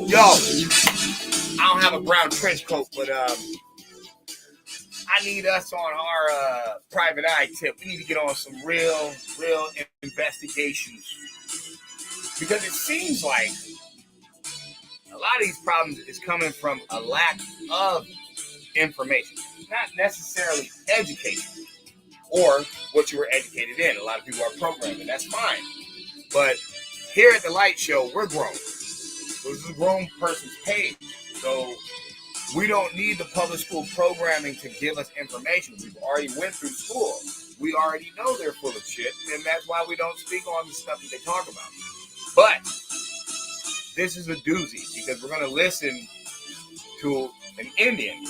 Yo, I don't have a brown trench coat, but I need us on our private eye tip. We need to get on some real investigations. Because it seems like a lot of these problems is coming from a lack of information. Not necessarily education or what you were educated in. A lot of people are programming. That's fine. But here at the Light Show, we're grown. So this is a grown person's page. So we don't need the public school programming to give us information. We've already went through school. We already know they're full of shit, and that's why we don't speak on the stuff that they talk about. But this is a doozy because we're going to listen to an Indian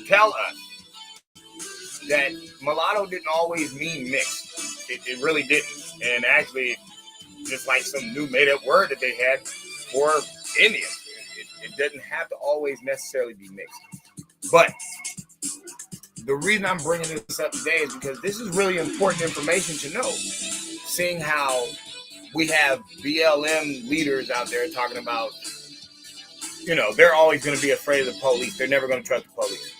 tell us that mulatto didn't always mean mixed. It really didn't. And actually, just like some new made-up word that they had for Indians. It doesn't have to always necessarily be mixed. But the reason I'm bringing this up today is because this is really important information to know. Seeing how we have BLM leaders out there talking about, they're always going to be afraid of the police. They're never going to trust the police.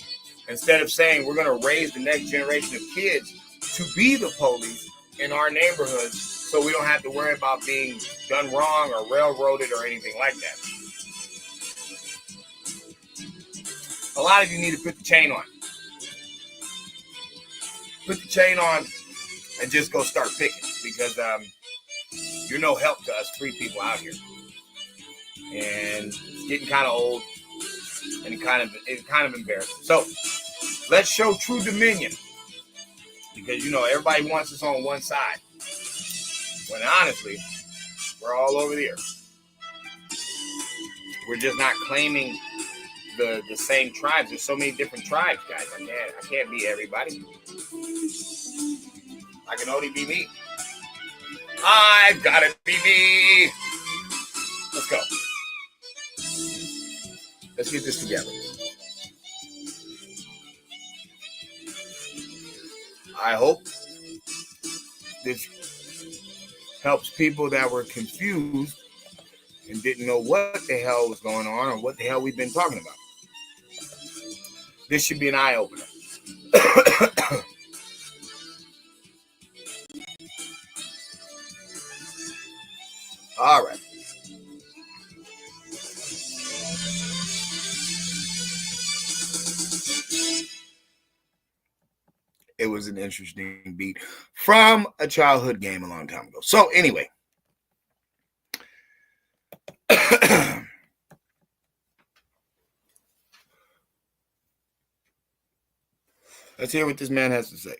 Instead of saying we're going to raise the next generation of kids to be the police in our neighborhoods so we don't have to worry about being done wrong or railroaded or anything like that. A lot of you need to put the chain on. Put the chain on and just go start picking because you're no help to us three people out here. And it's getting kind of old and it's kind of embarrassing. So let's show true dominion because, everybody wants us on one side. When honestly, we're all over the earth. We're just not claiming the same tribes. There's so many different tribes, guys. I can't be everybody. I can only be me. I've gotta be me. Let's go. Let's get this together. I hope this helps people that were confused and didn't know what the hell was going on or what the hell we've been talking about. This should be an eye-opener. All right. It was an interesting beat from a childhood game a long time ago. So anyway. Let's hear what this man has to say.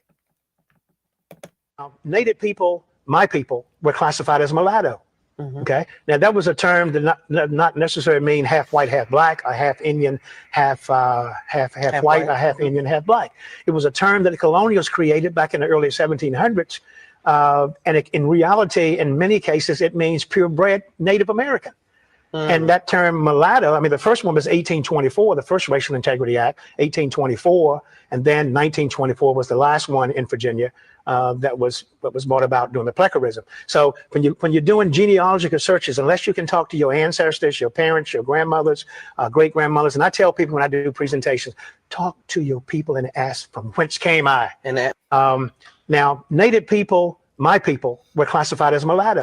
Native people, my people, were classified as mulatto. Mm-hmm. Okay. Now that was a term that not necessarily mean half white, half black, or half Indian, half white, or half Indian, half black. It was a term that the colonials created back in the early 1700s, and in reality, in many cases, it means purebred Native American. And that term mulatto, the first one was 1824, the first Racial Integrity Act, 1824, and then 1924 was the last one in Virginia that was brought about during the plecurism. So when you're doing genealogical searches, unless you can talk to your ancestors, your parents, your grandmothers, great-grandmothers, and I tell people when I do presentations, talk to your people and ask, from whence came I? And that, now, Native people, my people, were classified as mulatto.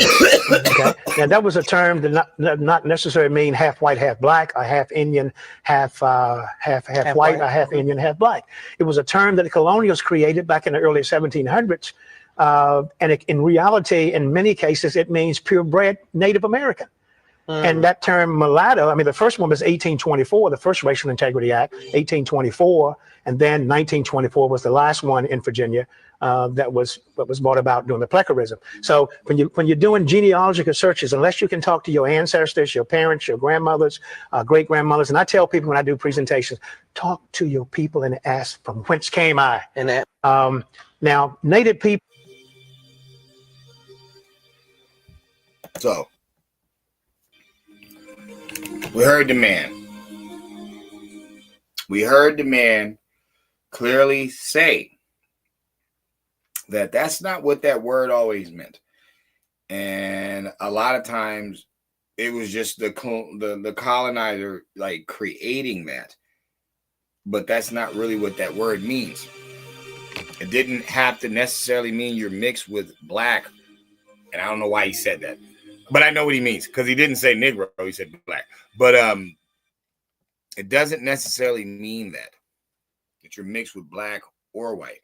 Okay. Now that was a term that not necessarily mean half white, half black, or half Indian, half white, or half Indian, half black. It was a term that the colonials created back in the early 1700s, and in reality, in many cases, it means purebred Native American. And that term mulatto, the first one was 1824, the first Racial Integrity Act, 1824, and then 1924 was the last one in Virginia that was brought about during the plecurism. So when you're doing genealogical searches, unless you can talk to your ancestors, your parents, your grandmothers, great-grandmothers, and I tell people when I do presentations, talk to your people and ask, from whence came I? And that, now, Native people. So, we heard the man. We heard the man clearly say that that's not what that word always meant. And a lot of times It was just the colonizer like creating that. But that's not really what that word means. It didn't have to necessarily mean you're mixed with black. And I don't know why he said that. But I know what he means, because he didn't say Negro, he said black. But it doesn't necessarily mean that you're mixed with black or white.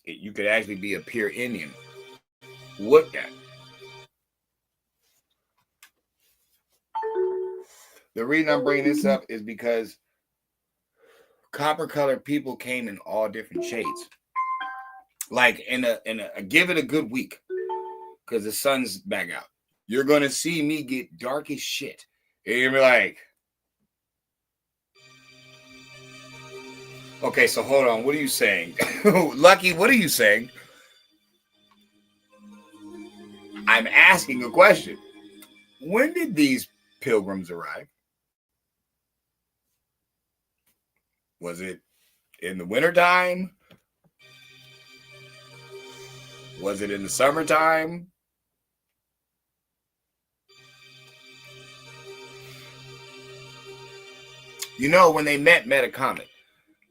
You could actually be a pure Indian. Look at. The reason I'm bringing this up is because copper colored people came in all different shades. Like in a give it a good week, because the sun's back out. You're gonna see me get dark as shit. And you're gonna be like, okay, so hold on, what are you saying? Lucky, what are you saying? I'm asking a question. When did these pilgrims arrive? Was it in the wintertime? Was it in the summertime? You know, when they met Metacomet,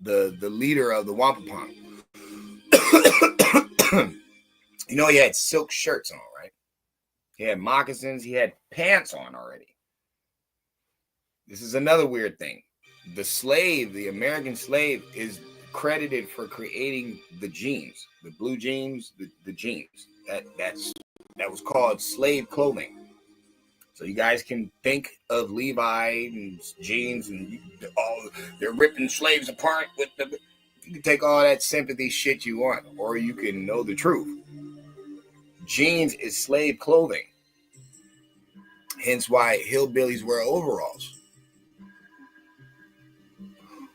the leader of the Wampapong, you know, he had silk shirts on, right? He had moccasins. He had pants on already. This is another weird thing. The slave, the American slave, is credited for creating the jeans, the blue jeans, the jeans. That was called slave clothing. So you guys can think of Levi and jeans and all. They're ripping slaves apart with the. You can take all that sympathy shit you want, or you can know the truth. Jeans is slave clothing. Hence why hillbillies wear overalls.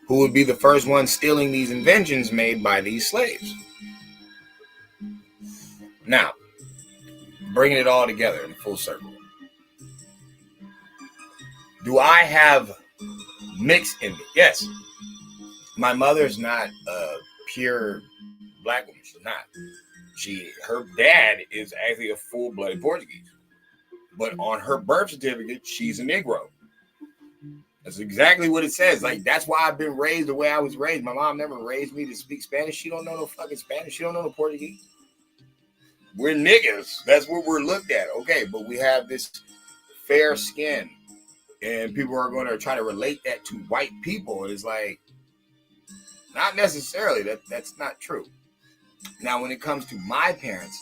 Who would be the first one stealing these inventions made by these slaves? Now, bringing it all together in full circle. Do I have mixed in me? Yes. My mother's not a pure black woman. She's not. Her dad is actually a full-blooded Portuguese. But on her birth certificate, she's a Negro. That's exactly what it says. Like, that's why I've been raised the way I was raised. My mom never raised me to speak Spanish. She don't know no fucking Spanish. She don't know no Portuguese. We're niggas. That's what we're looked at. Okay, but we have this fair skin. And people are going to try to relate that to white people. And it's like, not necessarily. That's not true. Now, when it comes to my parents,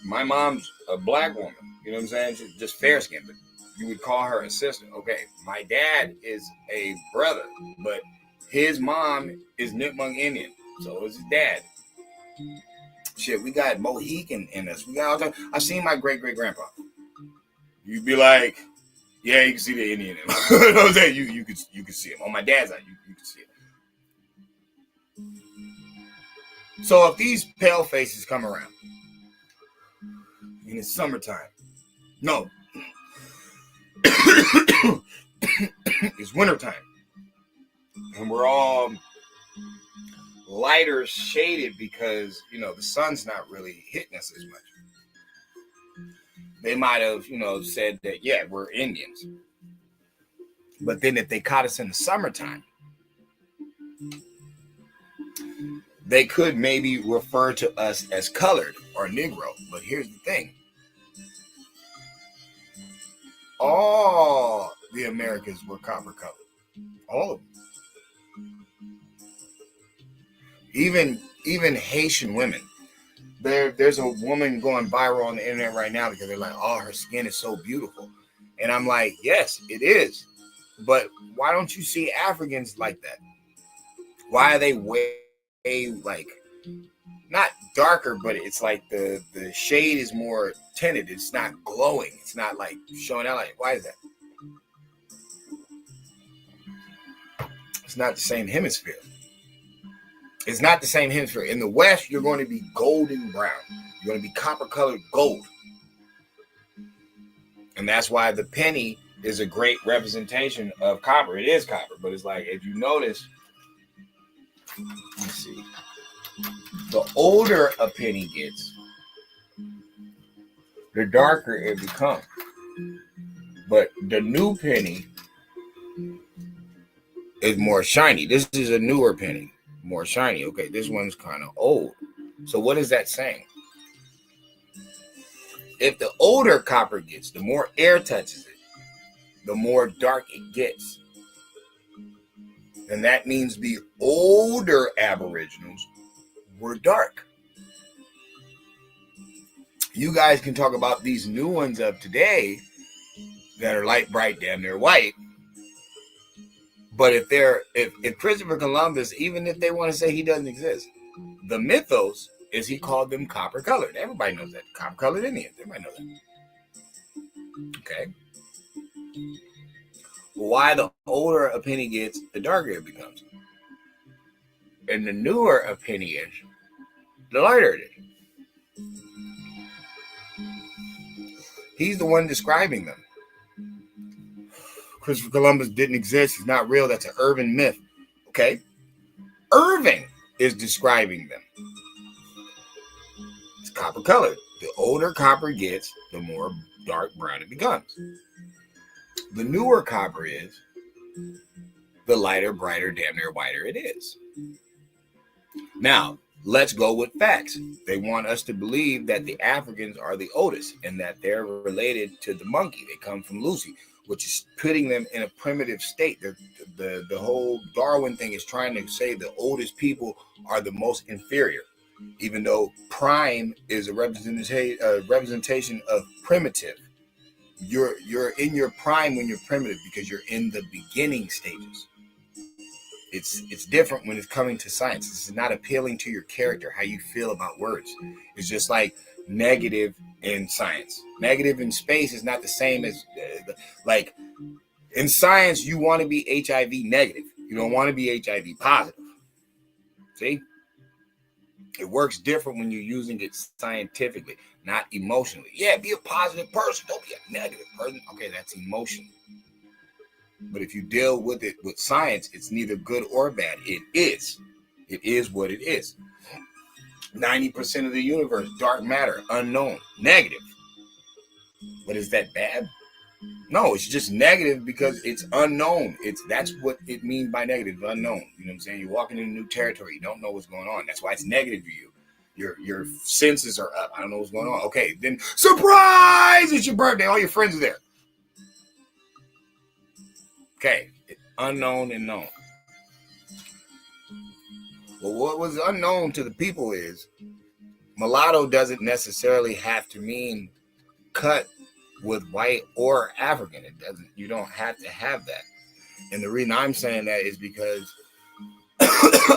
my mom's a black woman. You know what I'm saying? She's just fair skinned. But you would call her a sister. Okay, my dad is a brother, but his mom is Nipmuc Indian. So is his dad. Shit, we got Mohican in us. We got all I've seen my great-great-grandpa. You'd be like, yeah, you can see the Indian in him. You know what I'm saying? You can see him. On my dad's side, you can see it. So if these pale faces come around in the summertime, no, it's wintertime, and we're all lighter shaded because, you know, the sun's not really hitting us as much. They might have, you know, said that, yeah, we're Indians. But then if they caught us in the summertime, they could maybe refer to us as colored or Negro. But here's the thing. All the Americans were copper colored. All of them. Even Haitian women. There's a woman going viral on the internet right now because they're like, oh, her skin is so beautiful. And I'm like, yes, it is. But why don't you see Africans like that? Why are they way like, not darker, but it's like the shade is more tinted. It's not glowing. It's not like showing out. Like, why is that? It's not the same hemisphere. It's not the same hemisphere. In the West, you're going to be golden brown. You're going to be copper-colored gold. And that's why the penny is a great representation of copper. It is copper, but it's like, if you notice, let's see, the older a penny gets, the darker it becomes. But the new penny is more shiny. This is a newer penny, more shiny. Okay, this one's kind of old. So what is that saying? If the older copper gets, the more air touches it, the more dark it gets. And that means the older aboriginals were dark. You guys can talk about these new ones of today that are light, bright, damn near white. But if Christopher Columbus, even if they want to say he doesn't exist, the mythos is he called them copper colored. Everybody knows that. Copper colored Indians. Everybody knows that. Okay. Why the older a penny gets, the darker it becomes. And the newer a penny is, the lighter it is. He's the one describing them. Christopher Columbus didn't exist. He's not real. That's an urban myth. Okay? Irving is describing them. It's copper colored. The older copper gets, the more dark brown it becomes. The newer copper is, the lighter, brighter, damn near whiter it is. Now, let's go with facts. They want us to believe that the Africans are the oldest and that they're related to the monkey. They come from Lucy, which is putting them in a primitive state. The whole Darwin thing is trying to say the oldest people are the most inferior, even though prime is a representation of primitive. You're in your prime when you're primitive because you're in the beginning stages. It's different when it's coming to science. This is not appealing to your character, how you feel about words. It's just like negative in science. Negative in space is not the same as like in science. You want to be HIV negative. You don't want to be HIV positive. See, it works different when you're using it scientifically, not emotionally. Yeah, be a positive person. Don't be a negative person. Okay, that's emotion. But if you deal with it with science, it's neither good or bad. It is. It is what it is. 90% of the universe, dark matter, unknown, negative. But is that bad? No, it's just negative because it's unknown. That's what it means by negative, unknown. You know what I'm saying? You're walking into new territory. You don't know what's going on. That's why it's negative to you. Your senses are up. I don't know what's going on. Okay, then surprise! It's your birthday. All your friends are there. Okay, unknown and known. Well, what was unknown to the people is mulatto doesn't necessarily have to mean cut with white or African. It doesn't. You don't have to have that. And the reason I'm saying that is because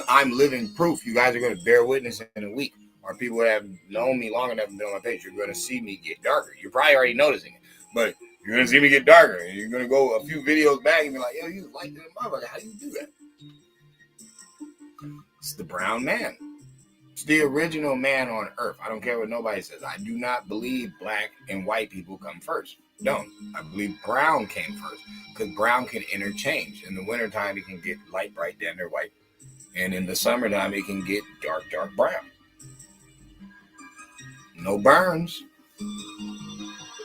I'm living proof. You guys are going to bear witness in a week. Or people that have known me long enough and been on my page, you're going to see me get darker. You're probably already noticing it, but you're going to see me get darker. And you're going to go a few videos back and be like, yo, you like that motherfucker. How do you do that? It's the brown man. It's the original man on earth. I don't care what nobody says. I do not believe black and white people come first. Don't. I believe brown came first because brown can interchange. In the wintertime, it can get light, bright, damn near white. And in the summertime, it can get dark, dark brown. No burns.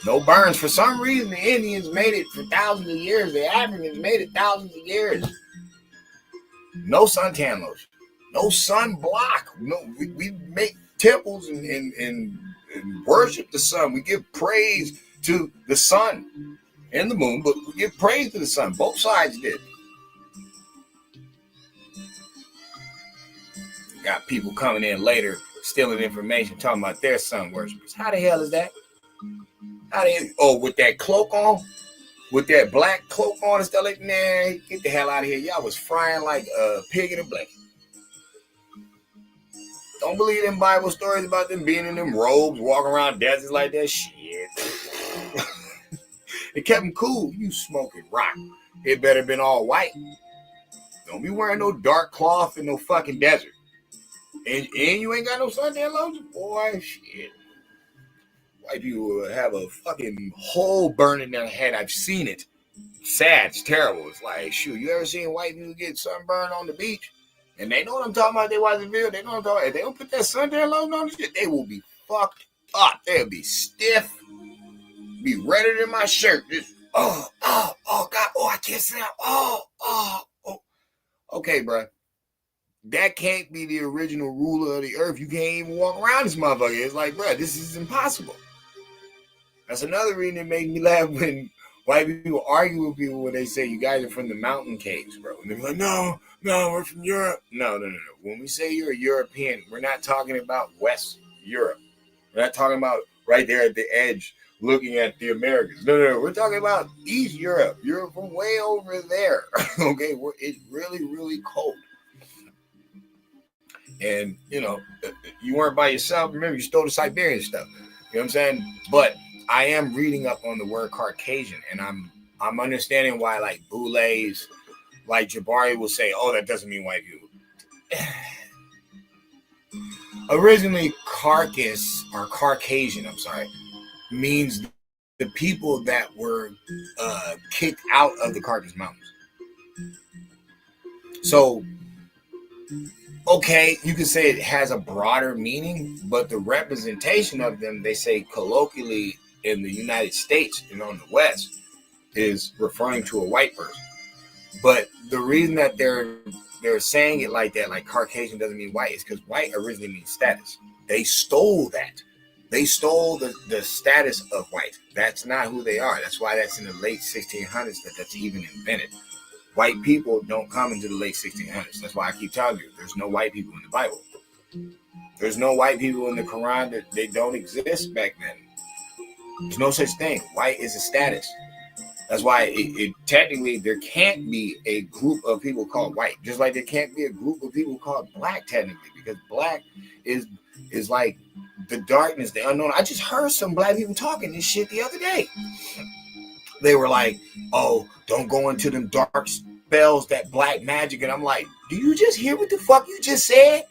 No burns. For some reason, the Indians made it for thousands of years. The Africans made it thousands of years. No suntan lotion. No sunblock. No, we make temples and worship the sun. We give praise to the sun and the moon, but we give praise to the sun. Both sides did. Got people coming in later stealing information, talking about their sun worshippers. How the hell is that? With that cloak on? With that black cloak on and stuff like, man, get the hell out of here. Y'all was frying like a pig in a blanket. Don't believe them Bible stories about them being in them robes, walking around deserts like that. Shit. It kept them cool. You smoking rock. It better been all white. Don't be wearing no dark cloth in no fucking desert. And you ain't got no suntan lotion? Boy, shit. White people have a fucking hole burning in their head. I've seen it. Sad. It's terrible. It's like, shoot, you ever seen white people get sunburned on the beach? And they know what I'm talking about. They watch the video. They know what I'm talking about. If they don't put that suntan lotion on the shit, they will be fucked up. They'll be stiff. Be redder than my shirt. Just oh, God, oh, I can't sit down. Oh. Okay, bro. That can't be the original ruler of the earth. You can't even walk around this motherfucker. It's like, bro, this is impossible. That's another reason it made me laugh when white people argue with people when they say you guys are from the mountain caves, bro. And they're like, no, we're from Europe. No. When we say you're a European, we're not talking about West Europe. We're not talking about right there at the edge looking at the Americans. No. We're talking about East Europe. You're from way over there. Okay, it's really, really cold. And, you weren't by yourself. Remember, you stole the Siberian stuff. You know what I'm saying? But I am reading up on the word Caucasian, and I'm understanding why, like, Boulets, like Jabari will say, oh, that doesn't mean white people. Originally, carcass, or Caucasian, means the people that were kicked out of the Caucasus Mountains. So, okay, you can say it has a broader meaning, but the representation of them, they say colloquially in the United States and on the West, is referring to a white person. But the reason that they're saying it like that, like Caucasian doesn't mean white, is because white originally means status. They stole that. They stole the status of white. That's not who they are. That's why that's in the late 1600s that's even invented. White people don't come into the late 1600s. That's why I keep telling you, there's no white people in the Bible. There's no white people in the Quran. That they don't exist back then. There's no such thing. White is a status. That's why it technically there can't be a group of people called white, just like there can't be a group of people called black technically, because black is like the darkness, the unknown. I just heard some black people talking this shit the other day. They were like, oh, don't go into them dark spells, that black magic. And I'm like, do you just hear what the fuck you just said?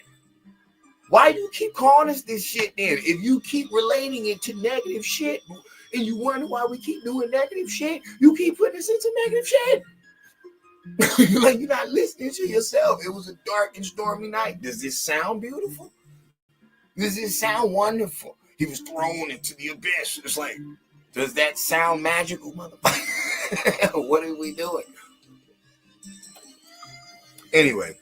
Why do you keep calling us this shit then? If you keep relating it to negative shit and you wonder why we keep doing negative shit, you keep putting us into negative shit. Like you're not listening to yourself. It was a dark and stormy night. Does this sound beautiful? Does this sound wonderful? He was thrown into the abyss. It's like, does that sound magical, motherfucker? What are we doing? Anyway,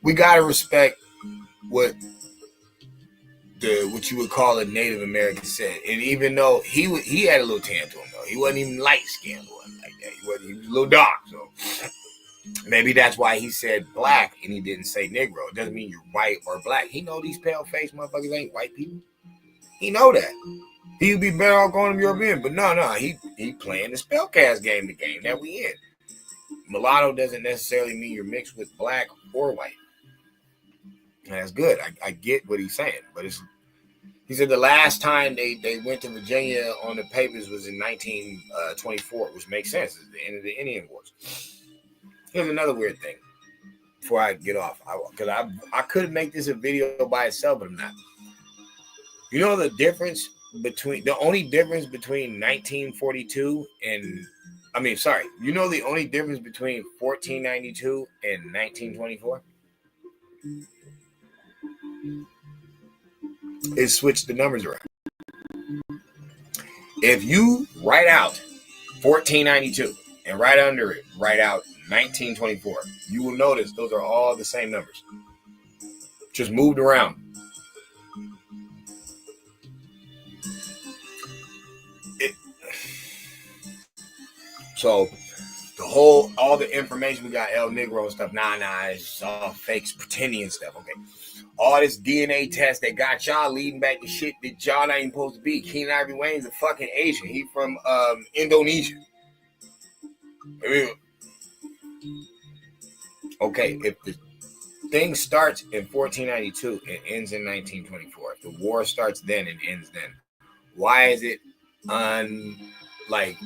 we gotta respect what you would call a Native American said. And even though he had a little tan to him, though, he wasn't even light skinned like that. He was a little dark. So maybe that's why he said black and he didn't say Negro. It doesn't mean you're white or black. He know these pale faced motherfuckers ain't white people. He know that. He'd be better off calling him European. But no, he playing the spellcast game, the game that we in. Mulatto doesn't necessarily mean you're mixed with black or white. And that's good. I get what he's saying. But he said the last time they went to Virginia on the papers was in 1924, which makes sense. It's the end of the Indian Wars. Here's another weird thing before I get off. Because I could make this a video by itself, but I'm not. You know the only difference between 1942 and, you know the only difference between 1492 and 1924? Is switch the numbers around. If you write out 1492 and right under it, write out 1924, you will notice those are all the same numbers. Just moved around. So all the information we got, El Negro and stuff, it's all fakes, pretending and stuff. Okay. All this DNA test that got y'all leading back to shit that y'all not even supposed to be. Keenan Ivory Wayne's a fucking Asian. He from Indonesia. Okay, if the thing starts in 1492 and ends in 1924, if the war starts then and ends then, why is it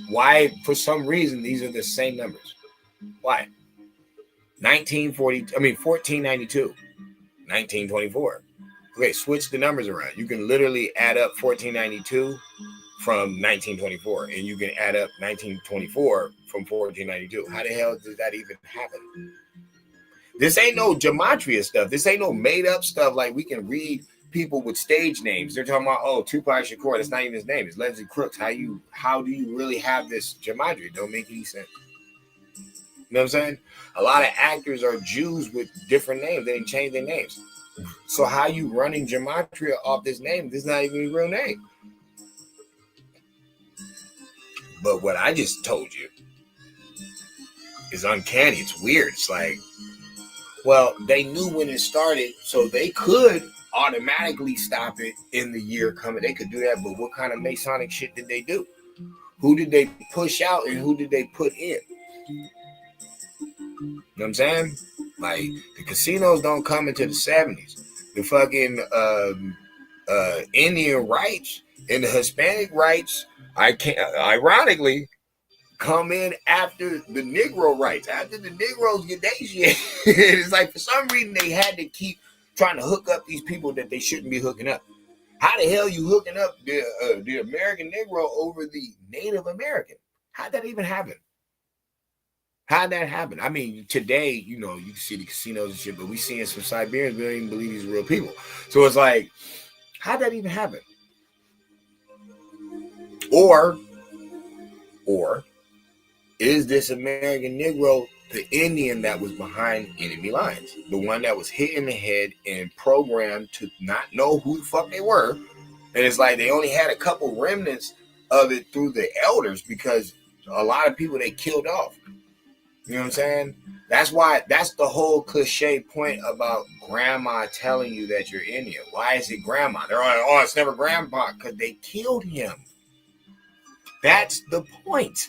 why for some reason these are the same numbers? Why? 1492. 1924. Okay, switch the numbers around. You can literally add up 1492 from 1924, and you can add up 1924 from 1492. How the hell does that even happen? This ain't no gematria stuff. This ain't no made up stuff like we can read people with stage names. They're talking about, oh, Tupac Shakur. That's not even his name. It's Leslie Crooks. How do you really have this gematria? It don't make any sense. You know what I'm saying? A lot of actors are Jews with different names. They didn't change their names. So how you running gematria off this name? This is not even his real name. But what I just told you is uncanny. It's weird. It's like, well, they knew when it started, so they could automatically stop it in the year coming. They could do that, but what kind of Masonic shit did they do? Who did they push out and who did they put in? You know what I'm saying? Like, the casinos don't come into the 70s. The fucking Indian rights and the Hispanic rights, ironically, come in after the Negro rights. After the Negroes get their shit, it's like for some reason they had to keep trying to hook up these people that they shouldn't be hooking up. How the hell you hooking up the American Negro over the Native American? How'd that even happen? How'd that happen? I mean, today, you know, you can see the casinos and shit, but we seeing some Siberians, we don't even believe these are real people. So it's like, how'd that even happen? Or is this American Negro the Indian that was behind enemy lines? The one that was hit in the head and programmed to not know who the fuck they were. And it's like they only had a couple remnants of it through the elders because a lot of people they killed off. You know what I'm saying? That's why, that's the whole cliche point about grandma telling you that you're Indian. Why is it grandma? They're like, oh, it's never grandpa, because they killed him. That's the point.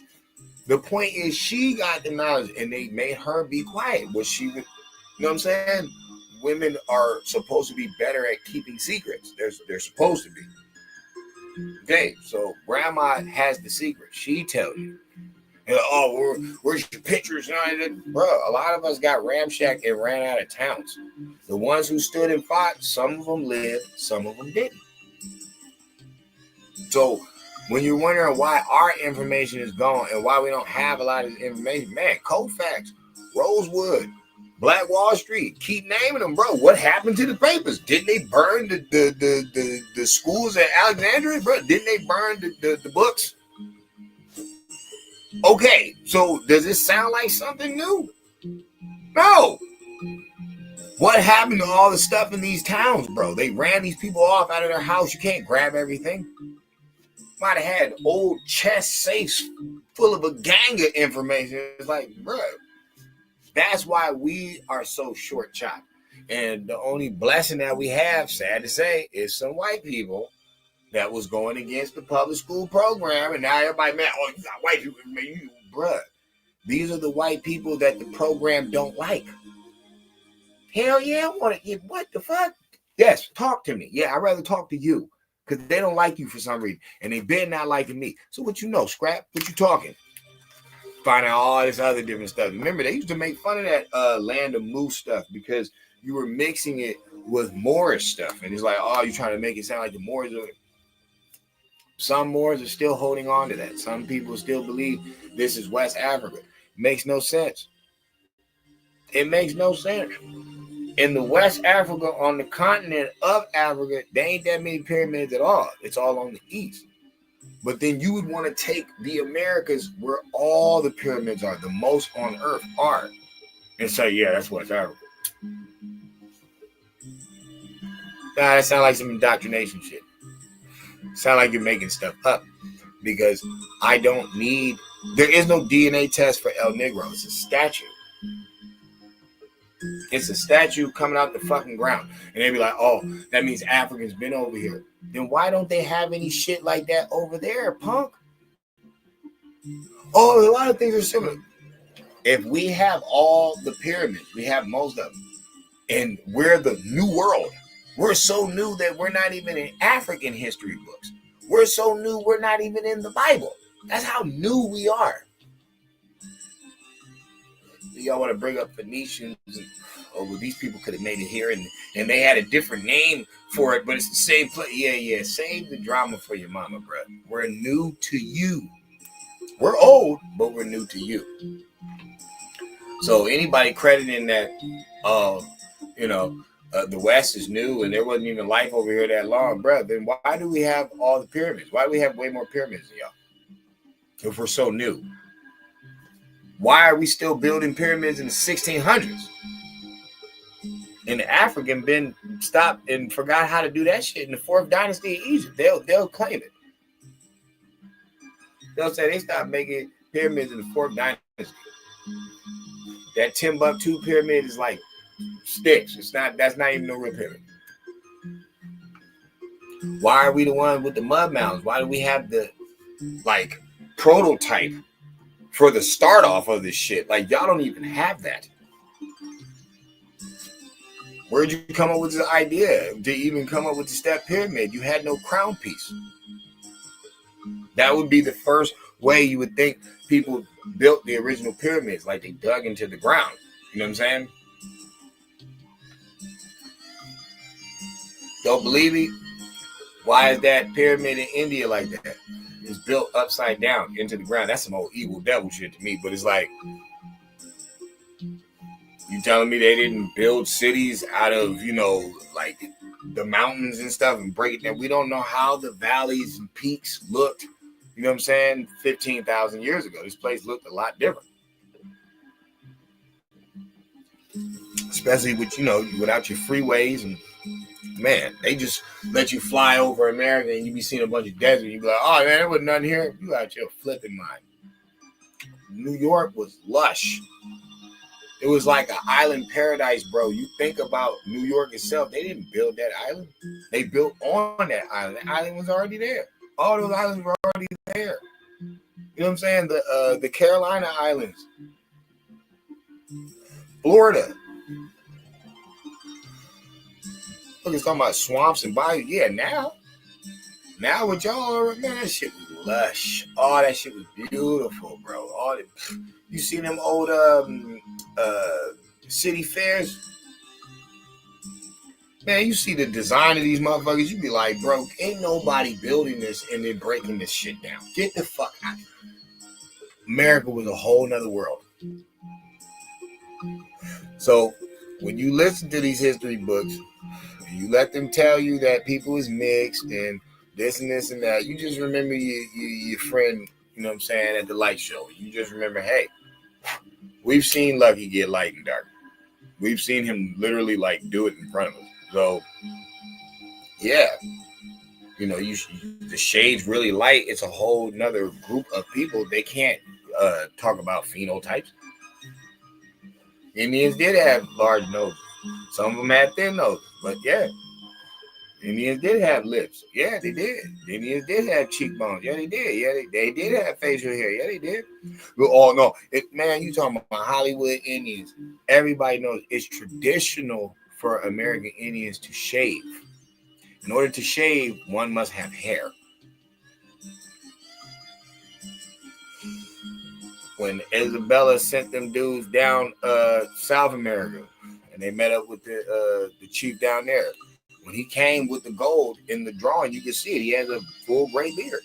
The point is she got the knowledge and they made her be quiet. What she would, you know what I'm saying? Women are supposed to be better at keeping secrets. They're supposed to be. Okay, so grandma has the secret. She tells you. Oh, where's your pictures? Bro, a lot of us got ramshacked and ran out of towns. The ones who stood and fought, some of them lived, some of them didn't. So when you're wondering why our information is gone and why we don't have a lot of information, man, Colfax, Rosewood, Black Wall Street, keep naming them, bro. What happened to the papers? Didn't they burn the schools at Alexandria, bro? Didn't they burn the books? Okay, so does it sound like something new? No. What happened to all the stuff in these towns, bro? They ran these people off out of their house. You can't grab everything. Might have had old chest safes full of a gang of information. It's like, bro, that's why we are so short-chopped. And the only blessing that we have, sad to say, is some white people that was going against the public school program, and now everybody mad. Oh, you got white people, man, you, bruh. These are the white people that the program don't like. Hell yeah, I want to get what the fuck? Yes, talk to me. Yeah, I'd rather talk to you because they don't like you for some reason, and they been not liking me. So what you know, Scrap? What you talking? Find out all this other different stuff. Remember, they used to make fun of that Land of Moose stuff because you were mixing it with Moorish stuff, and it's like, oh, you're trying to make it sound like the Moors are. Some Moors are still holding on to that. Some people still believe this is West Africa. Makes no sense. It makes no sense. In the West Africa, on the continent of Africa, there ain't that many pyramids at all. It's all on the east. But then you would want to take the Americas where all the pyramids are, the most on earth are, and say, yeah, that's West Africa. Nah, that sounds like some indoctrination shit. Sound like you're making stuff up because I don't need. There is no DNA test for El Negro. It's a statue. It's a statue coming out the fucking ground, and they be like, "Oh, that means Africans been over here." Then why don't they have any shit like that over there, punk? Oh, a lot of things are similar. If we have all the pyramids, we have most of them, and we're the new world. We're so new that we're not even in African history books. We're so new, we're not even in the Bible. That's how new we are. Y'all want to bring up Phoenicians, and, oh, well, these people could have made it here, and they had a different name for it, but it's the same place. Yeah, save the drama for your mama, bro. We're new to you. We're old, but we're new to you. So anybody crediting that, the West is new and there wasn't even life over here that long, bro, then why do we have all the pyramids? Why do we have way more pyramids than y'all? If we're so new, why are we still building pyramids in the 1600s? And the African been stopped and forgot how to do that shit in the fourth dynasty of Egypt. They'll claim it. They'll say they stopped making pyramids in the fourth dynasty. That Timbuktu pyramid is like sticks. That's not even no real pyramid. Why are we the ones with the mud mounds? Why do we have the like prototype for the start off of this shit? Like y'all don't even have that. Where'd you come up with this idea to even come up with the step pyramid? You had no crown piece. That would be the first way you would think people built the original pyramids, like they dug into the ground. You know what I'm saying? Don't believe me? Why is that pyramid in India like that? It's built upside down into the ground. That's some old evil devil shit to me. But it's like, you telling me they didn't build cities out of, like the mountains and stuff and break it down? We don't know how the valleys and peaks looked, you know what I'm saying, 15,000 years ago. This place looked a lot different. Especially with, without your freeways. And man, they just let you fly over America and you be seeing a bunch of desert. You be like, oh man, there was nothing here. You out your flipping mind. New York was lush. It was like an island paradise, bro. You think about New York itself. They didn't build that island. They built on that island. The island was already there. All those islands were already there. You know what I'm saying? The Carolina Islands. Florida. Look, it's talking about swamps and bayous. Yeah, now with y'all, man, that shit was lush. Oh, that shit was beautiful, bro. You see them old city fairs? Man, you see the design of these motherfuckers, you be like, bro, ain't nobody building this and then breaking this shit down. Get the fuck out. America was a whole nother world. So when you listen to these history books, you let them tell you that people is mixed and this and this and that, you just remember your friend, you know what I'm saying, at the light show. You just remember, hey, we've seen Lucky get light and dark. We've seen him literally like do it in front of us. So, yeah, the shade's really light. It's a whole nother group of people. They can't talk about phenotypes. Indians did have large noses. Some of them had thin noses, but yeah. Indians did have lips. Yeah, they did. Indians did have cheekbones. Yeah, they did. Yeah, they did have facial hair. Yeah, they did. Oh, no. Man, you talking about Hollywood Indians. Everybody knows it's traditional for American Indians to shave. In order to shave, one must have hair. When Isabella sent them dudes down South America, and they met up with the chief down there, when he came with the gold in the drawing, you can see it. He has a full gray beard.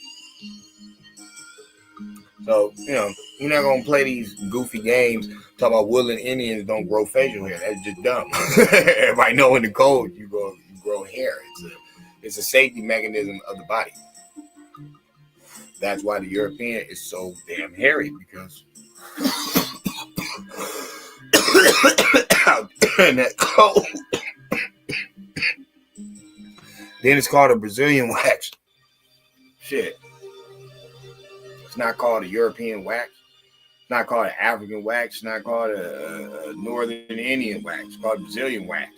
So, you're not going to play these goofy games talking about woodland Indians don't grow facial hair. That's just dumb. Everybody know in the code you grow hair. It's a safety mechanism of the body. That's why the European is so damn hairy, because and that cold. Then it's called a Brazilian wax. Shit. It's not called a European wax. It's not called an African wax. It's not called a Northern Indian wax. It's called Brazilian wax.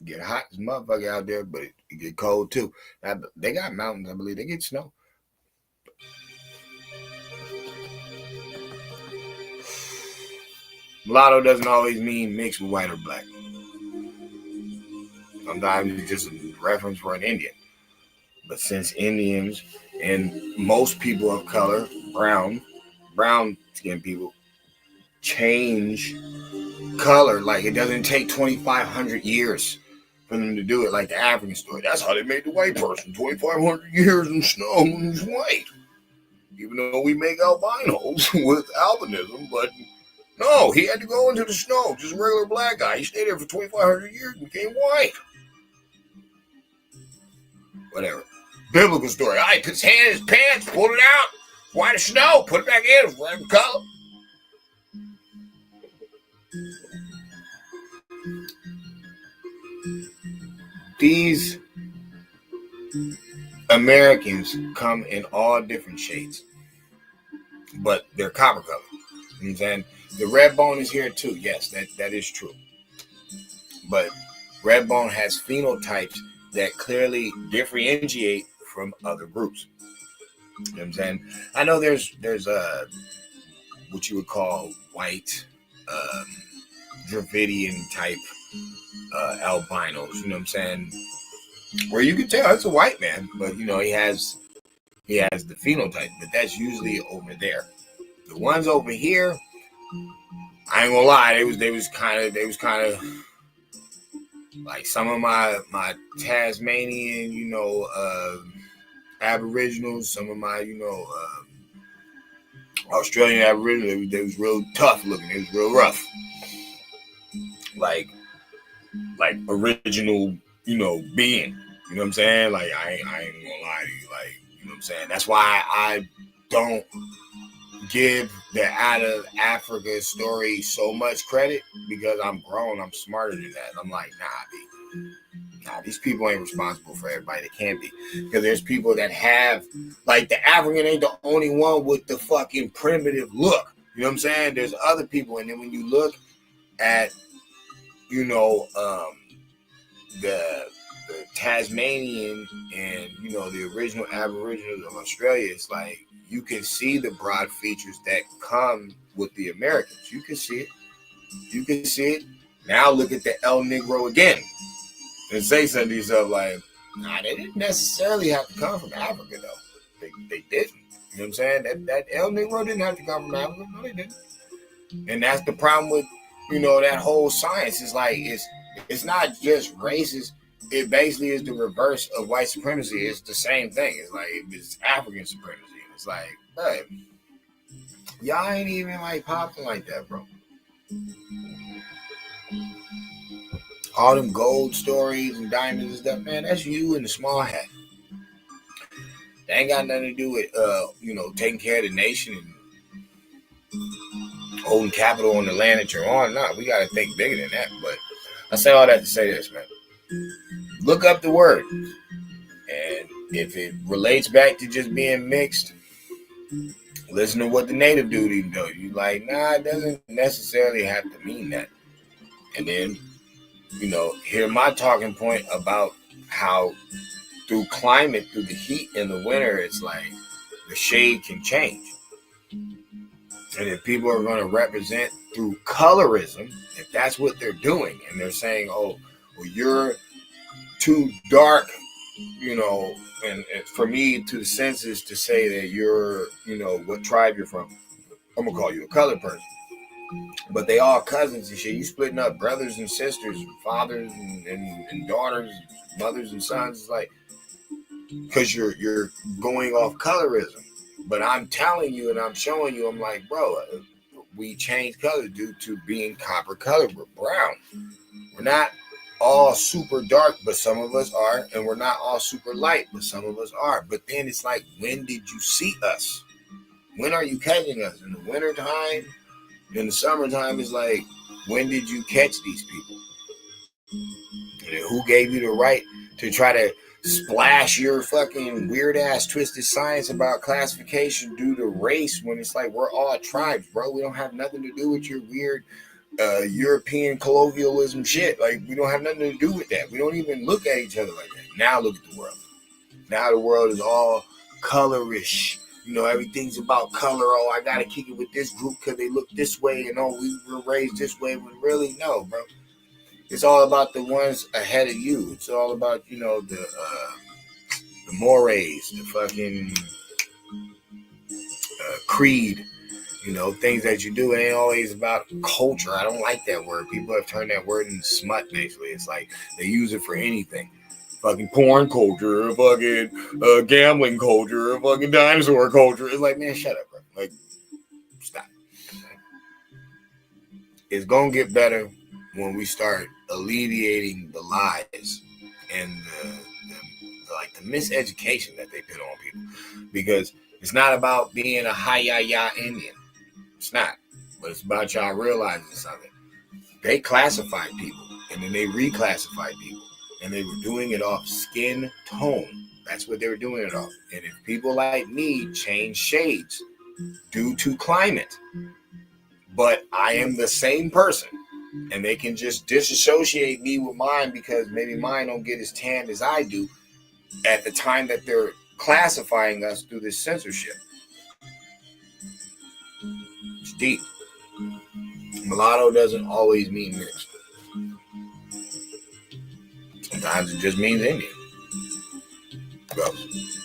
Get hot as motherfucker out there, but it get cold too. Now, they got mountains, I believe. They get snow. Mulatto doesn't always mean mixed with white or black. Sometimes it's just a reference for an Indian. But since Indians and most people of color, brown skinned people, change color, like it doesn't take 2,500 years for them to do it, like the African story. That's how they made the white person. 2,500 years in snow and he's white. Even though we make albinos with albinism, but No, he had to go into the snow, just a regular black guy. He stayed there for 2,500 years and became white. Whatever. Biblical story. All right, put his hand in his pants, pulled it out, white as snow, put it back in, whatever color. These Americans come in all different shades, but they're copper colored. You know what I'm saying? The red bone is here too. Yes, that is true. But red bone has phenotypes that clearly differentiate from other groups. You know what I'm saying? I know there's what you would call white Dravidian type albinos. You know what I'm saying? Where you can tell it's a white man, but you know he has the phenotype, but that's usually over there. The ones over here, I ain't gonna lie, they was kind of like some of my Tasmanian, Aboriginals, some of my, Australian Aboriginals, they was real tough looking. It was real rough, like original, being. You know what I'm saying? Like I ain't gonna lie to you, like, you know what I'm saying. That's why I don't give the out of Africa story so much credit, because I'm grown, I'm smarter than that. I'm like, nah, these people ain't responsible for everybody. They can't be, because there's people that have, like, the African ain't the only one with the fucking primitive look. You know what I'm saying? There's other people, and then when you look at, the Tasmanian and the original Aboriginals of Australia, it's like you can see the broad features that come with the Americans. You can see it. Now look at the El Negro again and say something to yourself like, nah, they didn't necessarily have to come from Africa though. They didn't. You know what I'm saying? That El Negro didn't have to come from Africa. No, they didn't. And that's the problem with that whole science. Is like it's not just racist. It basically is the reverse of white supremacy. It's the same thing. It's like it's African supremacy. It's like, hey, y'all ain't even like popping like that, bro. All them gold stories and diamonds and stuff, man, that's you in the small hat. That ain't got nothing to do with taking care of the nation and holding capital on the land that you're on. Nah, we gotta think bigger than that. But I say all that to say this, man. Look up the word. And if it relates back to just being mixed, listen to what the native dude even does. You like, nah, it doesn't necessarily have to mean that. And then, hear my talking point about how through climate, through the heat in the winter, it's like the shade can change. And if people are going to represent through colorism, if that's what they're doing, and they're saying, oh, well, you're too dark, and for me to the senses to say that you're, what tribe you're from, I'm gonna call you a colored person. But they all cousins and shit. You splitting up brothers and sisters, fathers and daughters, mothers and sons. It's like, because you're going off colorism. But I'm telling you and I'm showing you, I'm like, bro, we changed color due to being copper colored. We're brown. We're not all super dark, but some of us are, and we're not all super light, but some of us are. But then it's like, when did you see us? When are you catching us? In the wintertime? In the summertime, it's like, when did you catch these people? And who gave you the right to try to splash your fucking weird ass twisted science about classification due to race, when it's like we're all tribes, bro? We don't have nothing to do with your weird European colonialism shit. Like, we don't have nothing to do with that. We don't even look at each other like that. Now look at the world. Now the world is all colorish. Everything's about color. Oh, I gotta kick it with this group because they look this way, and oh, we were raised this way. When really, no, bro. It's all about the ones ahead of you. It's all about the mores, the fucking creed. Things that you do. It ain't always about culture. I don't like that word. People have turned that word into smut, basically. It's like they use it for anything. Fucking porn culture, fucking gambling culture, fucking dinosaur culture. It's like, man, shut up, bro. Like, stop. it's gonna get better when we start alleviating the lies and the miseducation that they put on people, because it's not about being a hi-ya-ya Indian. It's not, but it's about y'all realizing something. They classified people, and then they reclassified people, and they were doing it off skin tone. That's what they were doing it off. And if people like me change shades due to climate, but I am the same person, and they can just disassociate me with mine because maybe mine don't get as tanned as I do at the time that they're classifying us through this censorship. It's deep. Mulatto doesn't always mean mixed. Sometimes it just means Indian. Gross.